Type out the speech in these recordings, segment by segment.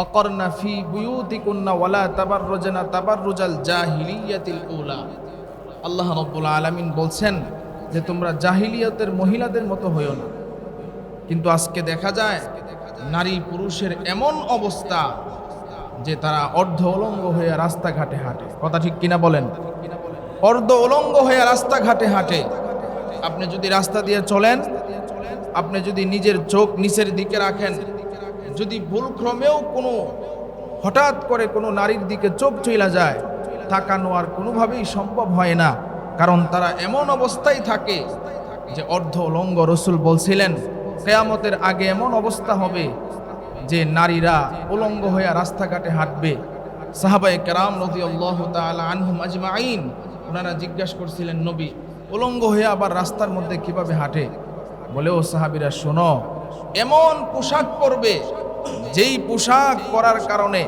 অকরনা ফি বুয়ুতিকুন্না ওয়ালা তাবাররুজনা তাবাররুজাল জাহিলিয়াতিল উলা। আল্লাহ রাব্বুল আলামিন বলছেন যে তোমরা জাহিলিয়াতের মহিলাদের মতো হইও না। কিন্তু আজকে দেখা যায় নারী পুরুষের এমন অবস্থা যে তারা অর্ধ উলঙ্গ হয়ে রাস্তাঘাটে হাঁটে। কথা ঠিক কিনা বলেন? অর্ধ উলঙ্গ হয়ে রাস্তাঘাটে হাঁটে। আপনি যদি রাস্তা দিয়ে চলেন, আপনি যদি নিজের চোখ নিচের দিকে রাখেন, যদি ভুলক্রমেও কোনো হঠাৎ করে কোনো নারীর দিকে চোখ চইলা যায়, তাকানো আর কোনোভাবেই সম্ভব হয় না। কারণ তারা এমন অবস্থায় থাকে যে অর্ধ উলঙ্গ। রাসূল বলছিলেন কিয়ামতের আগে এমন অবস্থা হবে যে নারীরা উলঙ্গ হয়ে রাস্তাঘাটে হাঁটবে। সাহাবায়ে কেরাম রাদিয়াল্লাহু তাআলা আনহুম আজমাইন ওনারা জিজ্ঞাসা করছিলেন, নবী উলঙ্গ হয়ে আবার রাস্তার মধ্যে কিভাবে হাঁটে? বলে, ও সাহাবীরা শোনো, এমন পোশাক পরবে যেই পোশাক পরার কারণে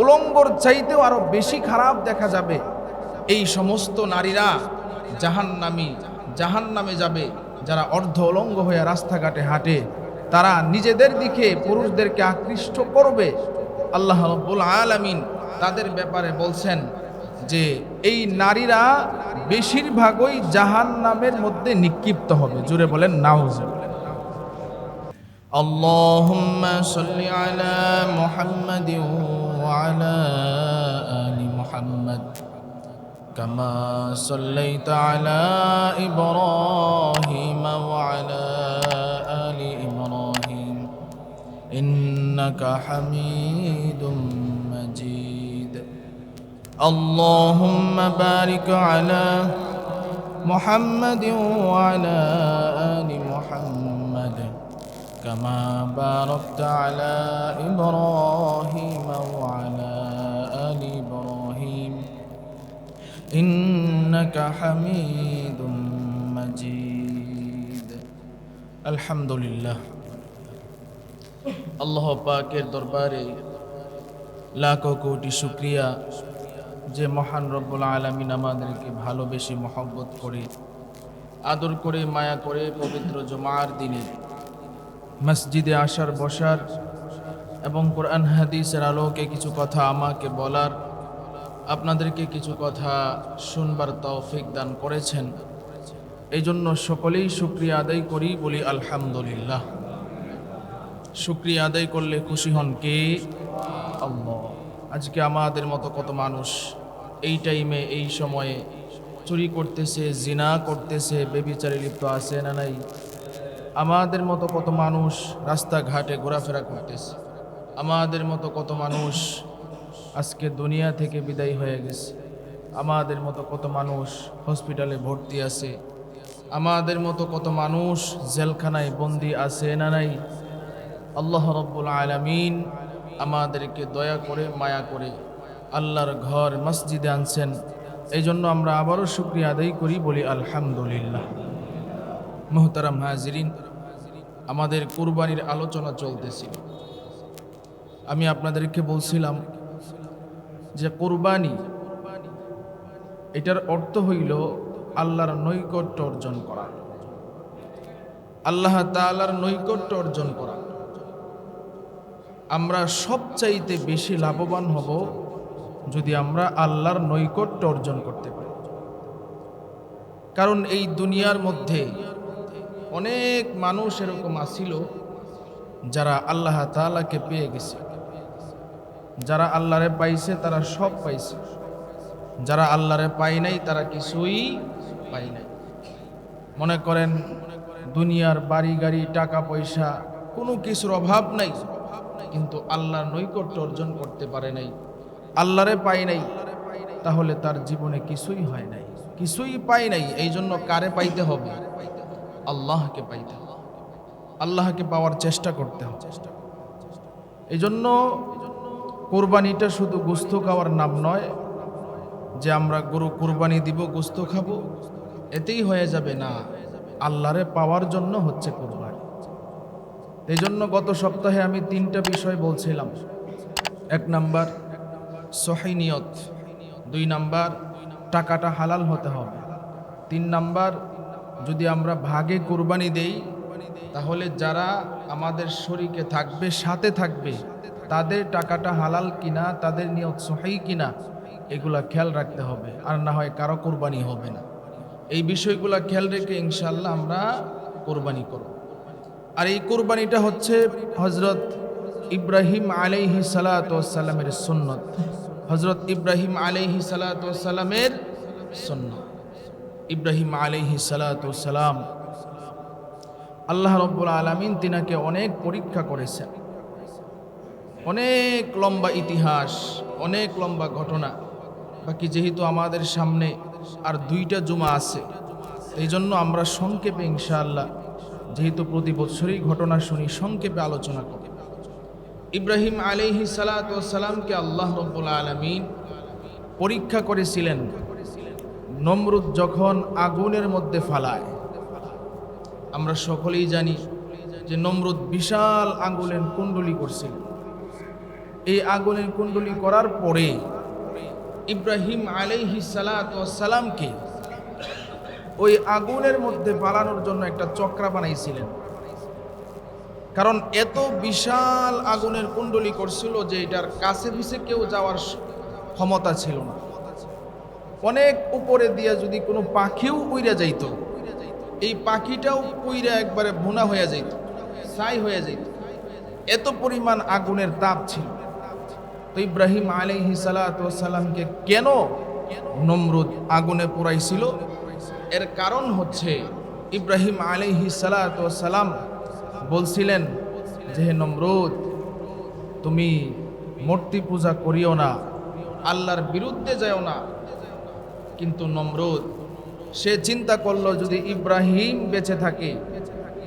উলঙ্গর চাইতেও আরো বেশি খারাপ দেখা যাবে। এই সমস্ত নারীরা জাহান্নামে যাবে যারা অর্ধ উলঙ্গ হয়ে রাস্তাঘাটে হাঁটে। তারা নিজেদের দিকে পুরুষদেরকে আকৃষ্ট করবে। আল্লাহ রাব্বুল আলামিন তাদের ব্যাপারে বলছেন যে এই নারীরা বেশিরভাগই জাহান্নামের মধ্যে নিক্ষিপ্ত হবে। জুড়ে বলেন নাউজুবিল্লাহ। আল্লাহুম্মা সাল্লি আলা মুহাম্মাদিন ওয়া আলা আলি মুহাম্মাদ কামা সাল্লাইতা আলা ইব্রাহিম ওয়া আলা আলি ইব্রাহিম ইন্নাকা হামিদুম মাজিদ। اللهم بارك على محمد وعلى آل محمد كما باركت على إبراهيم وعلى آل إبراهيم إنك حميد مجيد। الحمد لله। আল্লাহ পাকের দরবারে লাখো কোটি শুকরিয়া যে মহান রব্বুল আলামিন আমাদেরকে ভালোবেসে মহব্বত করে আদর করে মায়া করে পবিত্র জুমার দিনে মসজিদে আসার বসার এবং কোরআন হাদিসের আলোকে কিছু কথা আমাকে বলার, আপনাদেরকে কিছু কথা শুনবার তৌফিক দান করেছেন। এই জন্য সকলেই শুকরিয়া আদায় করি, বলি আলহামদুলিল্লাহ। শুকরিয়া আদায় করলে খুশি হন কে? আল্লাহ। আজকে আমাদের মতো কত মানুষ এই টাইমে এই সময়ে চুরি করতেছে, জিনা করতেছে, বেবিচারে লিপ্ত আছে না নাই? আমাদের মতো কত মানুষ রাস্তাঘাটে ঘোরাফেরা করতেছে। আমাদের মতো কত মানুষ আজকে দুনিয়া থেকে বিদায় হয়ে গেছে। আমাদের মতো কত মানুষ হসপিটালে ভর্তি আছে। আমাদের মতো কত মানুষ জেলখানায় বন্দী আছে না নাই? আল্লাহ রাব্বুল আলামিন আমাদেরকে দয়া করে মায়া করে আল্লাহর ঘর মসজিদে আনছেন। এই জন্য আমরা আবারও শুকরিয়া আদায় করি, বলি আলহামদুলিল্লাহ। মুহতারাম হাজিরিন, আমাদের কুরবানির আলোচনা চলতেছিল। আমি আপনাদেরকে বলছিলাম যে কুরবানি এটার অর্থ হইল আল্লাহর নৈকট্য অর্জন করা, আল্লাহ তাআলার নৈকট্য অর্জন করা। আমরা সবচাইতে বেশি লাভবান হব যদি আমরা আল্লাহর নৈকট্য অর্জন করতে পারি। কারণ এই দুনিয়ার মধ্যে অনেক মানুষ এরকম আসিল যারা আল্লাহ তাআলাকে পেয়ে গেছে। যারা আল্লাহরে পাইছে তারা সব পাইছে, যারা আল্লাহরে পায় নাই তারা কিছুই পায় নাই। মনে করেন দুনিয়ার বাড়ি গাড়ি টাকা পয়সা কোনো কিছুর অভাব নাই, কিন্তু আল্লাহর নৈকট্য অর্জন করতে পারে নাই, আল্লাহরে পায় নাই, তাহলে তার জীবনে কিছুই হয় নাই, কিছুই পায় নাই। এই জন্য কারে পাইতে হবে? আল্লাহকে পাইতে হবে, আল্লাহকে পাওয়ার চেষ্টা করতে হবে। এই জন্য কোরবানিটা শুধু গোস্ত খাওয়ার নাম নয় যে আমরা গরু কোরবানি দিব গোস্ত খাবো এতেই হয়ে যাবে না। আল্লাহরে পাওয়ার জন্য হচ্ছে কোরবানি। এই জন্য গত সপ্তাহে আমি 3টা বিষয় বলছিলাম। 1 নাম্বার সহিহ নিয়ত, 2 নাম্বার টাকাটা হালাল হতে হবে, 3 নাম্বার যদি আমরা ভাগে কোরবানি দেই তাহলে যারা আমাদের শরীকে থাকবে, সাথে থাকবে, তাদের টাকাটা হালাল কিনা, তাদের নিয়ত সহি কিনা, এগুলা খেয়াল রাখতে হবে, আর না হয় কারো কোরবানি হবে না। এই বিষয়গুলা খেয়াল রেখে ইনশাআল্লাহ আমরা কোরবানি করব। আর এই কোরবানিটা হচ্ছে হযরত ইব্রাহিম আলাইহিস সালাতু ওয়াস সালামের সুন্নত। হযরত ইব্রাহিম আলাইহিস সালাতু ওয়াস সালামের সুন্নত। ইব্রাহিম আলাইহিস সালাতু ওয়াস সালাম, আল্লাহ রাব্বুল আলামিন তিনাকে অনেক পরীক্ষা করেছেন। অনেক লম্বা ইতিহাস, অনেক লম্বা ঘটনা। বাকি যেহেতু আমাদের সামনে আর 2টা জুমা আছে, এই জন্য আমরা সংক্ষেপে ইনশাআল্লাহ, যেহেতু প্রতি বছরই ঘটনা শুনি, সংক্ষেপে আলোচনা করি। ইব্রাহিম আলাইহিস সালাতু ওয়াস সালামকে আল্লাহ রাব্বুল আলামিন পরীক্ষা করেছিলেন নমরুদ যখন আগুনের মধ্যে ফালায়। আমরা সকলেই জানি যে নমরুদ বিশাল আগুনের কুণ্ডলী করছিল। এই আগুনের কুণ্ডলী করার পরে ইব্রাহিম আলাইহিস সালাতু ওয়াস সালামকে ওই আগুনের মধ্যে পালানোর জন্য একটা চক্রা বানাইছিলেন। কারণ এত বিশাল আগুনের কুণ্ডলী করছিল যে এটার কাছে পিছে কেউ যাওয়ার ক্ষমতা ছিল না। অনেক উপরে দিয়ে যদি কোনো পাখিও উইরা যাইত, এই পাখিটাও উইরা একবারে ভুনা হয়ে যাইত, ছাই হয়ে যাইত, এত পরিমাণ আগুনের তাপ ছিল। তো ইব্রাহিম আলাইহিস সালাতু ওয়াস সালামকে কেন নমরুদ আগুনে পোড়াইছিল? এর কারণ হচ্ছে ইব্রাহিম আলাইহিস সালাতু ওয়াস সালাম বলছিলেন যে, হে নমরুদ, তুমি মূর্তি পূজা করিও না, আল্লাহর বিরুদ্ধে যাও না। কিন্তু নমরুদ সে চিন্তা করলো, যদি ইব্রাহিম বেঁচে থাকে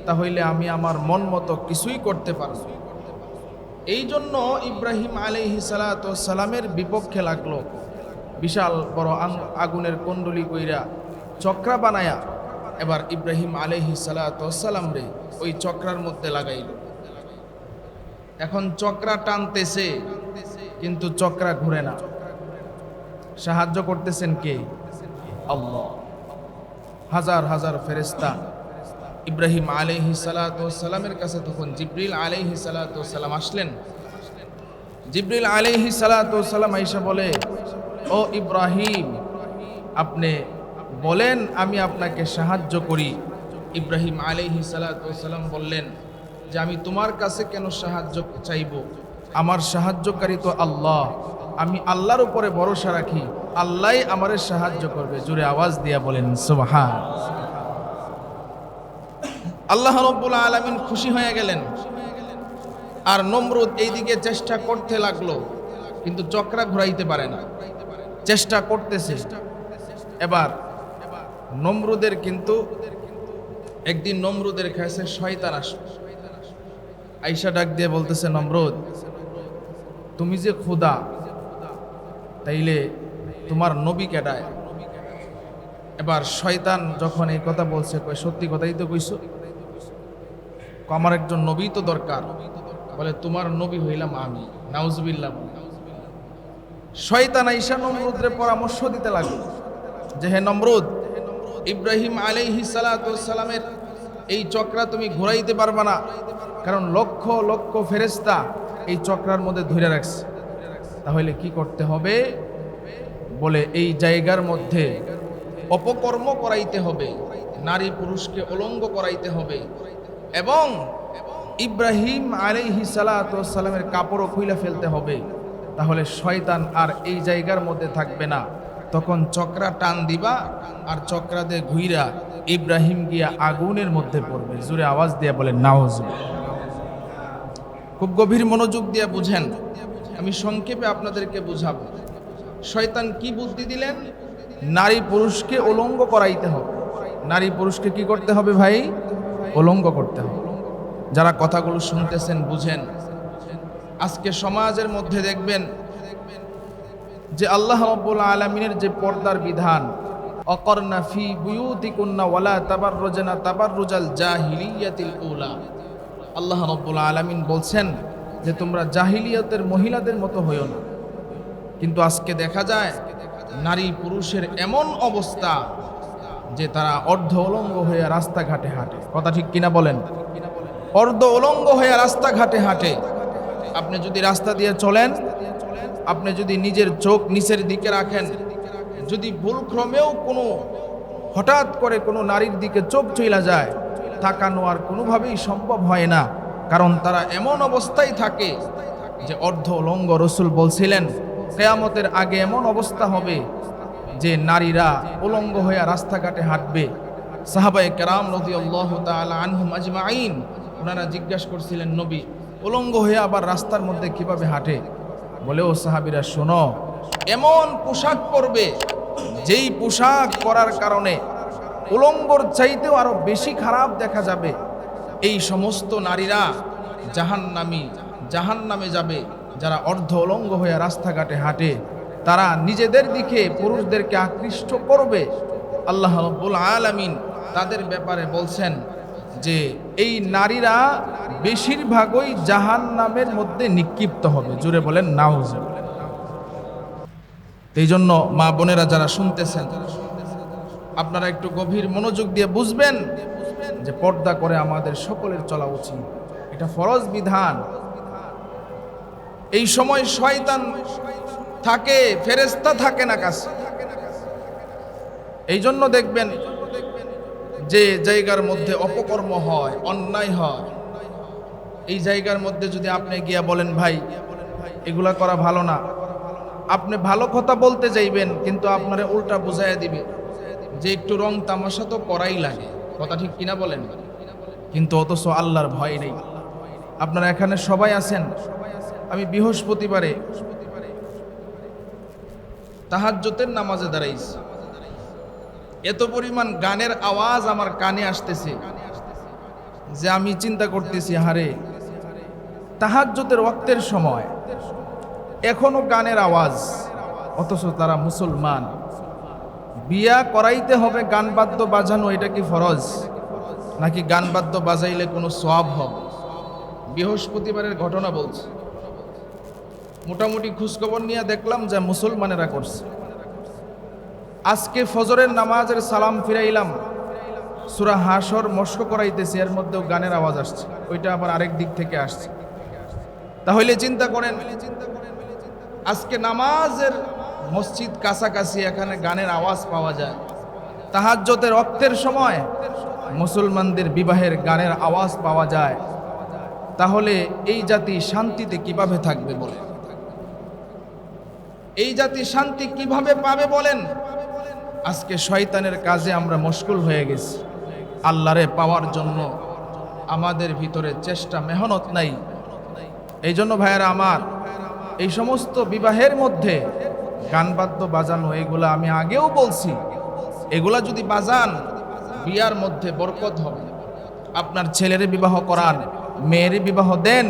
তাহলে আমি আমার মন মতো কিছুই করতে পারব। এই জন্য ইব্রাহিম আলাইহিস সালাতু ওয়াস সালামের বিপক্ষে লাগলো, বিশাল বড় আগুনের কুণ্ডলী কইরা চক্রা বানায়া এবার ইব্রাহিম আলাইহিস সালাতু ওয়াস সালাম রে ওই চক্রার মধ্যে লাগাইল। এখন চক্রা টানতেছে কিন্তু চক্রা ঘুরে না। সাহায্য করতেছেন কে? আল্লাহ। হাজার হাজার ফেরেশতা ইব্রাহিম আলাইহিস সালাতু ওয়াস সালামের কাছে তখন জিবরিল আলাইহিস সালাতু ওয়াস সালাম আসলেন। জিবরিল আলাইহিস সালাতু ওয়াস সালাম আয়েশা বলে, ও ইব্রাহিম, আপনি বলেন আমি আপনাকে সাহায্য করি। ইব্রাহিম আলাইহিস সালাতু ওয়াস সালাম বললেন যে, আমি তোমার কাছে কেন সাহায্য চাইব? আমার সাহায্যকারী তো আল্লাহ, আমি আল্লাহর উপরে ভরসা রাখি, আল্লাহই আমারে সাহায্য করবে। জোরে আওয়াজ দিয়া বলেন সুবহান। আল্লাহ রাব্বুল আলামিন খুশি হয়ে গেলেন। আর নমরুদ এইদিকে চেষ্টা করতে লাগলো, কিন্তু চক্রা ঘুরাইতে পারে না। চেষ্টা করতেছে। এবার নমরুদের কিন্তু একদিন নমরুদের কাছে শয়তান আসলো। আয়েশা ডাক দিয়ে বলতেছে, নমরুদ, তুমি যে খোদা, তাইলে তোমার নবী কেডায়? এবার শয়তান যখন এই কথা বলছে, কয় সত্যি কথাই তো কইছো, আমার একজন নবী তো দরকার। বলে, তোমার নবী হইলাম আমি। নাউজুবিল্লাহ। শয়তান আয়েশা নমরুদের পরামর্শ দিতে লাগলো যে, হে নমরুদ, ইব্রাহিম আলাইহিস সালাতু ওয়াস সালামের এই চক্রা তুমি ঘুরাইতে পারবা না, কারণ লক্ষ লক্ষ ফেরেশতা এই চক্রার মধ্যে ধরে রাখছে। তাহলে কি করতে হবে? বলে, এই জায়গার মধ্যে অপকর্ম করাইতে হবে, নারী পুরুষকে উলঙ্গ করাইতে হবে, এবং ইব্রাহিম আলাইহিস সালাতু ওয়াস সালামের কাপড়ও খুইলা ফেলতে হবে। তাহলে শয়তান আর এই জায়গার মধ্যে থাকবে না। তখন চক্রা টান দিবা, আর চক্রা দিয়ে ঘুইরা ইব্রাহিম গিয়া আগুনের মধ্যে পড়বে। জোরে আওয়াজ দিয়ে বলেন নাউজুবিল্লাহ। খুব গভীর মনোযোগ দিয়ে বুঝেন, আমি সংক্ষেপে আপনাদেরকে বুঝাবো। শয়তান কি বুদ্ধি দিলেন? নারী পুরুষকে উলঙ্গ করাইতে হবে। নারী পুরুষকে কি করতে হবে ভাই? উলঙ্গ করতে হবে। যারা কথাগুলো শুনতেছেন বুঝেন। আজকে সমাজের মধ্যে দেখবেন যে আল্লাহ রাব্বুল আলামিনের যে পর্দার বিধান, অকরনা ফি বুয়ুতিকুন্না ওয়ালা তাবাররুজনা তাবাররুজাল জাহিলিয়াতিল উলা, আল্লাহ রাব্বুল আলামিন বলছেন যে তোমরা জাহিলিয়াতের মহিলাদের মতো হইও না। কিন্তু আজকে দেখা যায় নারী পুরুষের এমন অবস্থা যে তারা অর্ধ উলঙ্গ হয়ে রাস্তাঘাটে হাঁটে। কথা ঠিক কিনা বলেন? অর্ধ উলঙ্গ হয়ে রাস্তাঘাটে হাঁটে। আপনি যদি রাস্তা দিয়ে চলেন, আপনি যদি নিজের চোখ নিচের দিকে রাখেন, যদি ভুলক্রমেও কোনো হঠাৎ করে কোনো নারীর দিকে চোখ চইলা যায়, তাকানো আর কোনোভাবেই সম্ভব হয় না, কারণ তারা এমন অবস্থায় থাকে যে অর্ধ উলঙ্গ। রসুল বলছিলেন কিয়ামতের আগে এমন অবস্থা হবে যে নারীরা উলঙ্গ হয়ে রাস্তাঘাটে হাঁটবে। সাহাবায়ে কেরাম রাদিয়াল্লাহু তাআলা আনহুম আজমাইন ওনারা জিজ্ঞাসা করছিলেন, নবী উলঙ্গ হয়ে আবার রাস্তার মধ্যে কিভাবে হাঁটে? বলে, ও সাহাবীরা শোনো, এমন পোশাক পরবে যেই পোশাক পরার কারণে উলঙ্গর চাইতেও আরো বেশি খারাপ দেখা যাবে। এই সমস্ত নারীরা জাহান্নামে যাবে যারা অর্ধ উলঙ্গ হয়ে রাস্তাঘাটে হাঁটে। তারা নিজেদের দিকে পুরুষদেরকে আকৃষ্ট করবে। আল্লাহ রাব্বুল আলামিন তাদের ব্যাপারে বলছেন যে এই নারীরা বেশিরভাগই জাহান্নামের মধ্যে নিক্ষিপ্ত হবে। জুড়ে বলেন নাউজুবিল্লাহ। এই জন্য মা বোনেরা যারা শুনতেছেন, আপনারা একটু গভীর মনোযোগ দিয়ে বুঝবেন যে পর্দা করে আমাদের সকলের চলা উচিত, এটা ফরজ বিধান। এই সময় শয়তান থাকে, ফেরেশতা থাকে না কাছে। এই জন্য দেখবেন যে জায়গার মধ্যে অপকর্ম হয়, অন্যায় হয়, এই জায়গার মধ্যে যদি আপনি গিয়া বলেন ভাই এগুলা করা ভালো না, আপনি ভালো কথা বলতে যাইবেন কিন্তু আপনারে উল্টা বুঝাইয়া দিবে যে একটু রং তামাশা তো করাই লাগে। কথা ঠিক কিনা বলেন? কিন্তু অথচ আল্লাহর ভয় নেই। আপনারা এখানে সবাই আছেন, আমি বৃহস্পতিবারে তাহাজ্জুদের নামাজে দাঁড়াইছি, এত পরিমাণ গানের আওয়াজ আমার কানে আসতেছে যে আমি চিন্তা করতেছি, হারে তাহাজ্জুদের ওয়াক্তের সময় এখনো গানের আওয়াজ, অথচ তারা মুসলমান। বিয়া করাইতে হবে গান বাদ্য বাজানো, এটা কি ফরজ? নাকি গান বাদ্য বাজাইলে কোনো সওয়াব হবে? বৃহস্পতিবারের ঘটনা বলছি, মোটামুটি খোঁজখবর নিয়ে দেখলাম যে মুসলমানেরা করছে। আজকে ফজরের নামাজের সালাম ফিরাইলাম, সূরা হাশর মস্ক করাইতেছি, এর মধ্যেও গানের আওয়াজ আসছে, ওইটা আবার আরেক দিক থেকে আসছে। তাহলে চিন্তা করেন, আজকে নামাজের মসজিদ কাছাকাছি, এখানে গানের আওয়াজ পাওয়া যায়। তাহাজ্জুদের ওয়াক্তের সময় মুসলমানদের বিবাহের গানের আওয়াজ পাওয়া যায়। তাহলে এই জাতি শান্তিতে কিভাবে থাকবে বলেন? এই জাতি শান্তি কিভাবে পাবে বলেন? আজকে শয়তানের কাজে আমরা মশগুল হয়ে গেছি। আল্লাহরে পাওয়ার জন্য আমাদের ভিতরে চেষ্টা মেহনত নাই। এই জন্য ভাইয়েরা আমার, এই সমস্ত বিবাহের মধ্যে গান বাদ্য বাজানো, এগুলা আমি আগেও বলছি, এগুলা যদি বাজান বিয়ার মধ্যে বরকত হবে। আপনার ছেলের বিবাহ করান, মেয়ের বিবাহ দেন,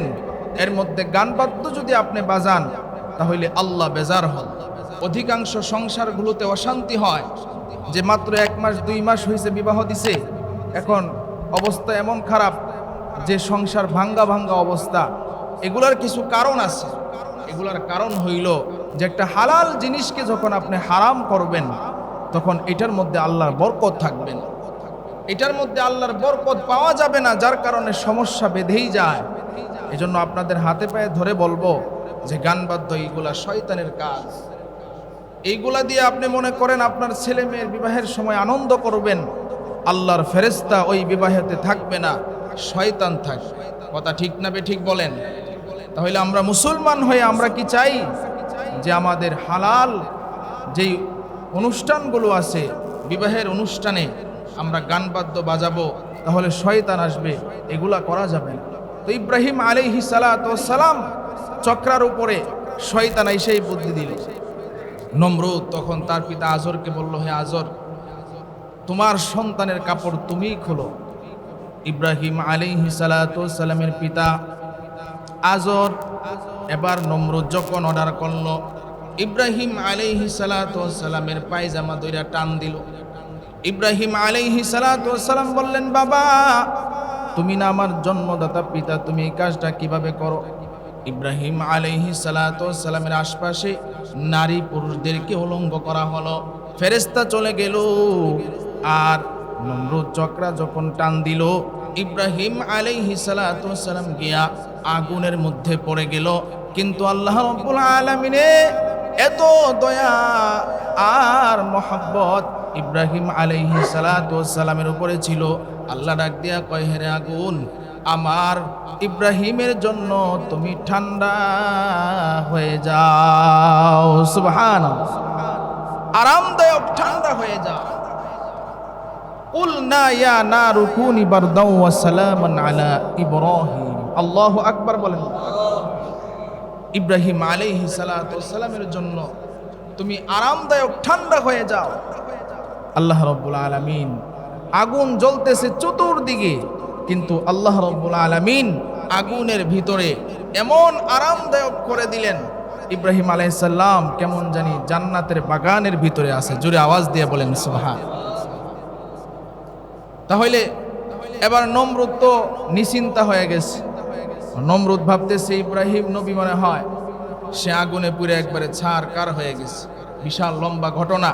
এর মধ্যে গান বাদ্য যদি আপনি বাজান তাহলে আল্লাহ বেজার হন। অধিকাংশ সংসারগুলোতে অশান্তি হয় যে মাত্র 1 মাস 2 মাস হয়েছে বিবাহ দিছে, এখন অবস্থা এমন খারাপ যে সংসার ভাঙ্গা ভাঙ্গা অবস্থা। এগুলার কিছু কারণ আছে। এগুলার কারণ হইল যে একটা হালাল জিনিসকে যখন আপনি হারাম করবেন তখন এটার মধ্যে আল্লাহর বরকত থাকবেন, এটার মধ্যে আল্লাহর বরকত পাওয়া যাবে না, যার কারণে সমস্যা বেঁধেই যায়। এজন্য আপনাদের হাতে পায়ে ধরে বলবো যে গান বাদ্য এইগুলা শয়তানের কাজ। এইগুলা দিয়ে আপনি মনে করেন আপনার ছেলে মেয়ের বিবাহের সময় আনন্দ করবেন, আল্লাহর ফেরেশতা ওই বিবাহেতে থাকবে না, শয়তান থাকবে। কথা ঠিক না বে ঠিক বলেন? তাহলে আমরা মুসলমান হয়ে আমরা কি চাই যে আমাদের হালাল যেই অনুষ্ঠানগুলো আছে, বিবাহের অনুষ্ঠানে আমরা গান বাদ্য বাজাবো, তাহলে শয়তান আসবে, এগুলা করা যাবে না। তো ইব্রাহিম আলাইহিস সালাতু ওয়াস সালাম চক্রার উপরে শয়তান এসেই বুদ্ধি দিল। নমরুদ তখন তার পিতা আজরকে বলল, হে আজর, তোমার সন্তানের কাপড় তুমিই খোলো। ইব্রাহিম আলাইহিস সালাতু ওয়াস সালামের পিতা আজর এবার নমরুদ যখন অর্ডার করল, ইব্রাহিম আলাইহিস সালাতু ওয়াস সালামের পায়জামা ধইরা টান দিল। ইব্রাহিম আলাইহিস সালাতু ওয়াস সালাম বললেন, বাবা তুমি না আমার জন্মদাতা পিতা, তুমি এই কাজটা কিভাবে করো? ইব্রাহিম আলাইহিস সালাতু ওয়াস সালামের আশপাশে নারী পুরুষদেরকে উলঙ্গ করা হলো, ফেরেশতা চলে গেল। আর নমরুদ চক্রা যখন টান দিল, ইব্রাহিম আলাইহিস সালাতু ওয়াস সালাম গিয়া আগুনের মধ্যে পড়ে গেল। কিন্তু আল্লাহ রাব্বুল আলামিনে এত দয়া আর মহব্বত ইব্রাহিম আলাইহিস সালাতু ওয়াস সালামের উপরে ছিল। আল্লাহ ডাক দিয়া কয়, হে আগুন, আমার ইব্রাহিমের জন্য তুমি ঠান্ডা হয়ে যাও। সুবহানাল্লাহ, আরামদায়ক ঠান্ডা হয়ে যাও। কুলনা ইয়া নারু কুনি বারদাও ওয়া সালামান আলা ইব্রাহিম। আল্লাহু আকবার বলেন। ইব্রাহিম আলাইহিস সালাতু ওয়াস সালামের জন্য তুমি আরামদায়ক ঠান্ডা হয়ে যাও। আল্লাহ রাব্বুল আলামিন, আগুন জ্বলতেছে চতুর্দিকে, কিন্তু আল্লাহ রাব্বুল আলামিন আগুনের ভিতরে এমন আরামদায়ক করে দিলেন, ইব্রাহিম আলাইহিস সালাম কেমন জানি জান্নাতের বাগানের ভিতরে আছে। জোরে আওয়াজ দিয়ে বলেন সুবহান। তাহলে এবার নমরুদ তো নিশ্চিন্তা হয়ে গেছে। নমরুদ ভাবতেছে ইব্রাহিম নবী মনে হয়, সে আগুনে পুড়ে একবারে ছারকার হয়ে গেছে। বিশাল লম্বা ঘটনা।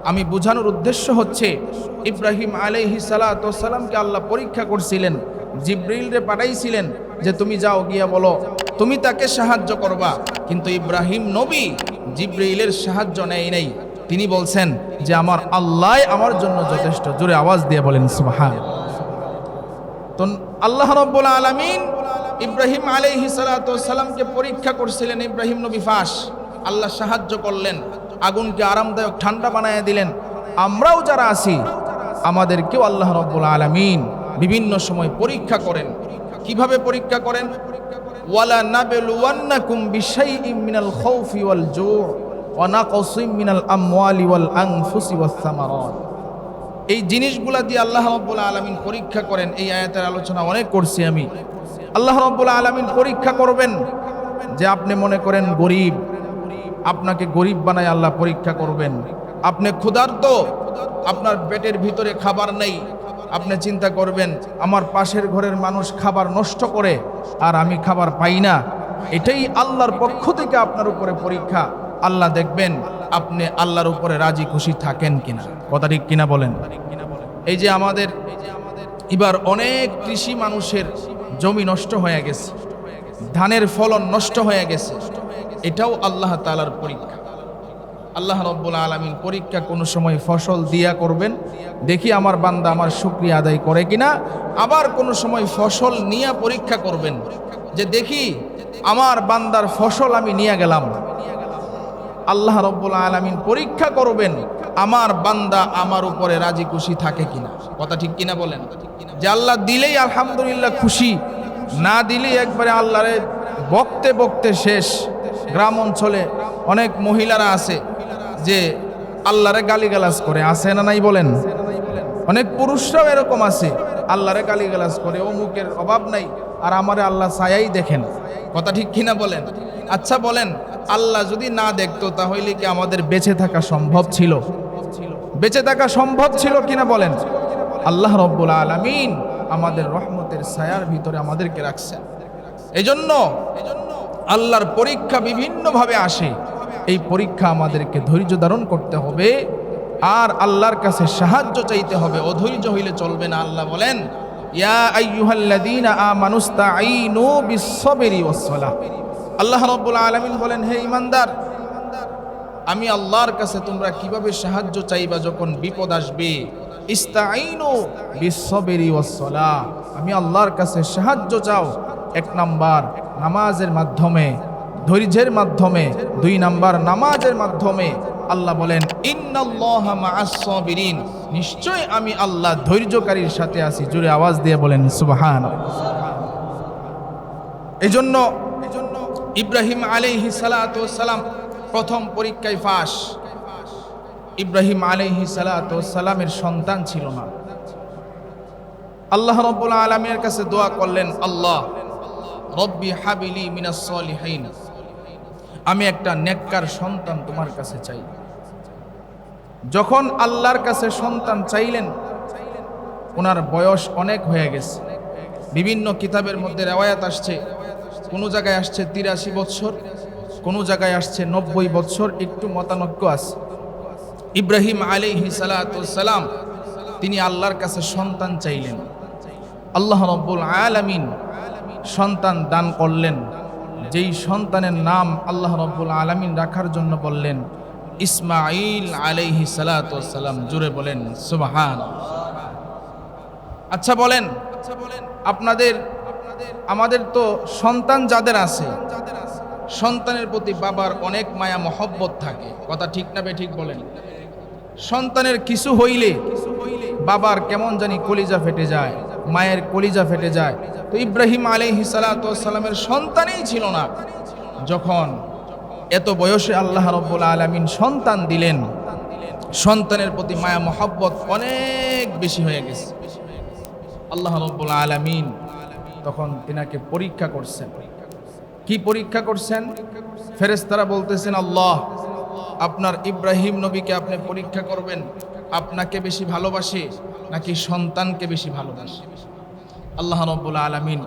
আমি বোঝানোর উদ্দেশ্য হচ্ছে, ইব্রাহিম আলাইহিস সালাতু ওয়াস সালামকে আল্লাহ পরীক্ষা করছিলেন, জিবরিলরে পাঠাইছিলেন যে তুমি যাও গিয়া বলো তুমি তাকে সাহায্য করবা। কিন্তু ইব্রাহিম নবী জিবরিলের সাহায্য নেয় নাই। তিনি বলছেন যে আমার আল্লাহ আমার জন্য যথেষ্ট। জোরে আওয়াজ দিয়ে বলেন সুবহান। তো আল্লাহ রাব্বুল আলামিন ইব্রাহিম আলাইহিস সালাতু ওয়াস সালামকে পরীক্ষা করছিলেন। ইব্রাহিম নবী ফাঁস, আল্লাহ সাহায্য করলেন, আগুনকে আরামদায়ক ঠান্ডা বানায় দিলেন। আমরাও যারা আছি আমাদেরকেও আল্লাহ রাব্বুল আলামিন বিভিন্ন সময় পরীক্ষা করেন। কিভাবে পরীক্ষা করেন? ওয়ালা নাবলুওয়ান্নাকুম বিশাইইম মিনাল খাউফি ওয়াল জু' ওয়া নাকসিম মিনাল আমওয়ালি ওয়াল আনফুসি ওয়াস সামারাত। এই জিনিসগুলা দিয়ে আল্লাহ রাব্বুল আলামিন পরীক্ষা করেন। এই আয়াতের আলোচনা অনেক করছি আমি। আল্লাহ রাব্বুল আলামিন পরীক্ষা করবেন যে আপনি মনে করেন গরিব, আপনাকে গরিব বানায় আল্লাহ পরীক্ষা করবেন। আপনি ক্ষুধার্ত, আপনার পেটের ভিতরে খাবার নেই, আপনি চিন্তা করবেন আমার পাশের ঘরের মানুষ খাবার নষ্ট করে আর আমি খাবার পাই না। এটাই আল্লাহর পক্ষ থেকে আপনার উপরে পরীক্ষা। আল্লাহ দেখবেন আপনি আল্লাহর উপরে রাজি খুশি থাকেন কিনা। কথা ঠিক কিনা বলেন। এই যে আমাদের এবার অনেক কৃষি মানুষের জমি নষ্ট হয়ে গেছে, ধানের ফলন নষ্ট হয়ে গেছে, এটাও আল্লাহ তাআলার পরীক্ষা। আল্লাহ রাব্বুল আলামিন পরীক্ষা কোনো সময় ফসল দিয়া করবেন, দেখি আমার বান্দা আমার শুকরিয়া আদায় করে কিনা। আবার কোনো সময় ফসল নিয়ে পরীক্ষা করবেন যে দেখি আমার বান্দার ফসল আমি নিয়ে গেলাম। আল্লাহ রাব্বুল আলামিন পরীক্ষা করবেন আমার বান্দা আমার উপরে রাজি খুশি থাকে কিনা। কথা ঠিক কিনা বলেন। যে আল্লাহ দিলেই আলহামদুলিল্লাহ খুশি, না দিলেই একবারে আল্লাহরে বকতে বকতে শেষ। গ্রাম অঞ্চলে অনেক মহিলারা আছে যে আল্লাহরে গালিগালাজ করে, আছে না নাই বলেন। অনেক পুরুষরাও এরকম আছে, আল্লাহরে গালিগালাজ করে, অমুকের অভাব নাই আর আমারে আল্লাহ ছায়াই দেখেন। কথা ঠিক কিনা বলেন। আচ্ছা বলেন, আল্লাহ যদি না দেখতো তাহলে কি আমাদের বেঁচে থাকা সম্ভব ছিল? বেঁচে থাকা সম্ভব ছিল কিনা বলেন। আল্লাহ রাব্বুল আলামিন আমাদের রহমতের ছায়ার ভিতরে আমাদেরকে রাখছেন। এজন্য আল্লাহর পরীক্ষা বিভিন্নভাবে আসে। এই পরীক্ষা আমাদেরকে ধৈর্য ধারণ করতে হবে আর আল্লাহর কাছে সাহায্য চাইতে হবে। অধৈর্য হইলে চলবে না। আল্লাহ বলেন, ইয়া আইয়ুহাল্লাযীনা আমানুস্তাঈনু বিস-সাবরি ওয়াস-সালাহ। আল্লাহ রাব্বুল আলামিন বলেন, হে ঈমানদার, আমি আল্লাহর কাছে তোমরা কিভাবে সাহায্য চাইবা যখন বিপদ আসবে। ইস্তাঈনু বিস-সাবরি ওয়াস-সালাহ। আমি আল্লাহর কাছে সাহায্য চাও। এক নাম্বার নামাজের মাধ্যমে, ধৈর্যের মাধ্যমে। দুই নাম্বার নামাজের মাধ্যমে। আল্লাহ বলেন, ইন্নাল্লাহা মা'আস-সাবিরিন। নিশ্চয় আমি আল্লাহ ধৈর্যকারীর সাথে আছি। জোরে আওয়াজ দিয়ে বলেন সুবহানাল্লাহ। এজন্য ইব্রাহিম আলাইহিস সালাতু ওয়াস সালাম প্রথম পরীক্ষায় ফাঁস। ইব্রাহিম আলাইহিস সালাতু ওয়াস সালামের সন্তান ছিল না। আল্লাহ রাব্বুল আলামিনের কাছে দোয়া করলেন, আল্লাহ রব্বি হাবিলি মিনাস সলিহিন। আমি একটা নেককার সন্তান তোমার কাছে চাই। যখন আল্লাহর কাছে সন্তান চাইলেন, ওনার বয়স অনেক হয়ে গেছে। বিভিন্ন কিতাবের মধ্যে রিওয়ায়াত আসছে, কোনো জায়গায় আসছে 83 বছর, কোনো জায়গায় আসছে 90 বছর, একটু মতানৈক্য আছে। ইব্রাহিম আলাইহিস সালাতু ওয়াস সালাম তিনি আল্লাহর কাছে সন্তান চাইলেন। আল্লাহ রাব্বুল আলামিন সন্তান দান করলেন, যেই সন্তানের নাম আল্লাহ রাব্বুল আলামিন রাখার জন্য বললেন ইসমাঈল আলাইহিস সালাতু ওয়াস সালাম। জোরে বলেন সুবহানাল্লাহ। আচ্ছা বলেন, আমাদের তো সন্তান যাদের আছে, সন্তানের প্রতি বাবার অনেক মায়া মহব্বত থাকে, কথা ঠিক না ঠিক বলেন? সন্তানের কিছু হইলে বাবার কেমন জানি কলিজা ফেটে যায়, মায়ের কলিজা ফেটে যায়। তো ইব্রাহিম আলাইহিস সালাতু ওয়াস সালামের সন্তানই ছিল না, যখন এত বয়সে আল্লাহ রাব্বুল আলামিন সন্তান দিলেন, সন্তানের প্রতি মায়া মহব্বত অনেক বেশি হয়ে গেছে। আল্লাহ রাব্বুল আলামিন তখন তিনাকে পরীক্ষা করছেন। কি পরীক্ষা করছেন? ফেরেশতারা বলতেছেন, আল্লাহ আপনার ইব্রাহিম নবীকে আপনি পরীক্ষা করবেন, আপনাকে বেশি ভালোবাসে নাকি সন্তানকে বেশি ভালোবাসে। আল্লাহ রাব্বুল আলামিন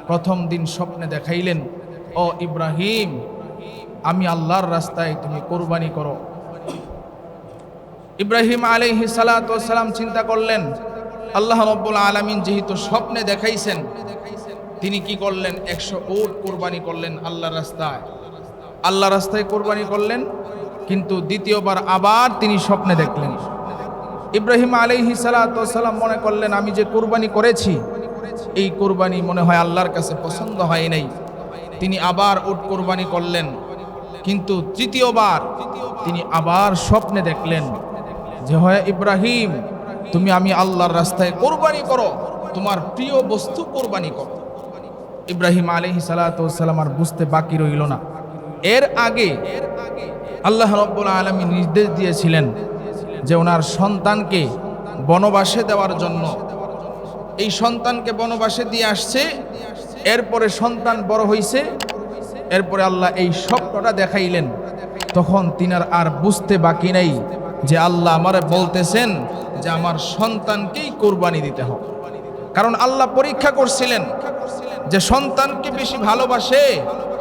প্রথম দিন স্বপ্নে দেখাইলেন, ও ইব্রাহিম, আমি আল্লাহর রাস্তায় তুমি কোরবানি করো। ইব্রাহিম আলাইহিস সালাতু ওয়াস সালাম চিন্তা করলেন, আল্লাহ রাব্বুল আলামিন যেহেতু স্বপ্নে দেখাইছেন, তিনি কি করলেন? 100 উট কোরবানি করলেন আল্লাহর রাস্তায় কোরবানি করলেন। কিন্তু দ্বিতীয়বার আবার তিনি স্বপ্নে দেখলেন। ইব্রাহিম আলাইহিস সালাতু ওয়াস সালাম মনে করলেন, আমি যে কোরবানি করেছি এই কোরবানি মনে হয় আল্লাহর কাছে পছন্দ হয় নাই। তিনি আবার উট কোরবানি করলেন। কিন্তু তৃতীয়বার তিনি আবার স্বপ্নে দেখলেন যে, হয় ইব্রাহিম, তুমি আমি আল্লাহর রাস্তায় কোরবানি করো, তোমার প্রিয় বস্তু কোরবানি করো। ইব্রাহিম আলাইহিস সালাতু ওয়াস সালাম আর বুঝতে বাকি রইল না। এর আগে আল্লাহ রাব্বুল আলামিন নির্দেশ দিয়েছিলেন যে ওনার সন্তানকে বনবাসে দেওয়ার জন্য। এই সন্তানকে বনবাসে দিয়ে আসছে, এরপরে সন্তান বড় হইছে, এরপরে আল্লাহ এই স্বপ্নটা দেখাইলেন। তখন তিনার আর বুঝতে বাকি নাই যে আল্লাহ আমারে বলতেছেন যে আমার সন্তানকেই কোরবানি দিতে হবে। কারণ আল্লাহ পরীক্ষা করছিলেন যে সন্তানকে বেশি ভালোবাসে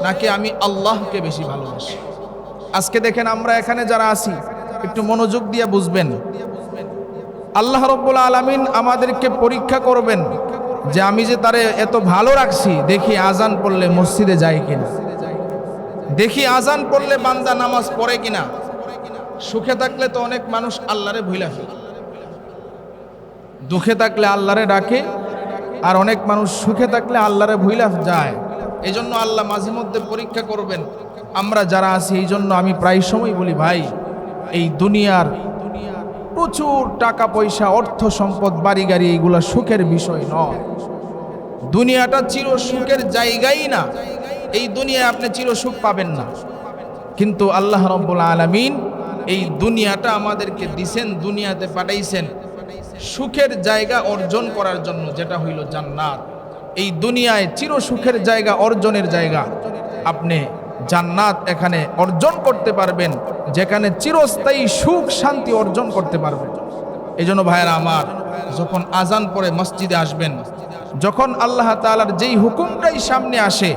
নাকি আমি আল্লাহকে বেশি ভালোবাসি। আজকে দেখেন আমরা এখানে যারা আছি, একটু মনোযোগ দিয়ে বুঝবেন, আল্লাহ রাব্বুল আলামিন আমাদেরকে পরীক্ষা করবেন যে আমি যে তারে এত ভালো রাখছি, দেখি আজান পড়লে মসজিদে যায় কিনা, দেখি আজান পড়লে বান্দা নামাজ পড়ে কিনা। সুখে থাকলে তো অনেক মানুষ আল্লাহরে ভুইলা ফেলে, দুঃখে থাকলে আল্লাহরে ডাকে, আর অনেক মানুষ সুখে থাকলে আল্লাহরে ভুইলা যায়। এই জন্য আল্লাহ মাঝে মধ্যে পরীক্ষা করবেন আমরা যারা আছি। এই জন্য আমি প্রায় সময় বলি, ভাই, এই দুনিয়ার প্রচুর টাকা পয়সা, অর্থ সম্পদ, বাড়ি গাড়ি, এইগুলা সুখের বিষয় নয়। দুনিয়াটা চির সুখের জায়গাই না। এই দুনিয়ায় আপনি চির সুখ পাবেন না। কিন্তু আল্লাহ রাব্বুল আলামিন এই দুনিয়াটা আমাদেরকে দিছেন, দুনিয়াতে পাঠাইছেন সুখের জায়গা অর্জন করার জন্য, যেটা হইল জান্নাত। এই দুনিয়ায় চির সুখের জায়গা অর্জনের জায়গা। আপনি জান্নাত এখানে অর্জন করতে পারবেন, যেখানে চিরস্থায়ী সুখ শান্তি অর্জন করতে পারবেন। এই জন্য ভাইয়েরা আমার, যখন আজান পড়ে মসজিদে আসবেন, যখন আল্লাহ তাআলার যেই হুকুমটাই সামনে আসে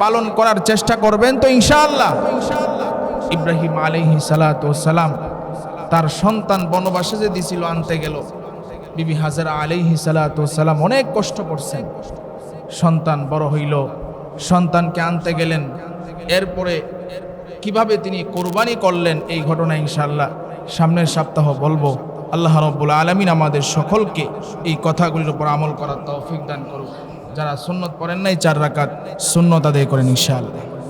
পালন করার চেষ্টা করবেন তো ইনশাআল্লাহ। ইব্রাহিম আলাইহিস সালাতু ওয়াস সালাম তার সন্তান বনবাসে যে দিছিল, আনতে গেল, বিবি হাজেরা আলাইহিস সালাতু ওয়াস সালাম অনেক কষ্ট করছেন। সন্তান বড় হইল, সন্তানকে আনতে গেলেন, এরপরে কিভাবে তিনি কোরবানি করলেন এই ঘটনা ইনশাআল্লাহ সামনের সপ্তাহ বলবো। আল্লাহ রাব্বুল আলামিন আমাদের সকলকে এই কথাগুলির উপর আমল করার তৌফিক দান করুন। যারা সুন্নত পড়েন নাই, 4 রাকাত সুন্নত আদায় করেন ইনশাআল্লাহ।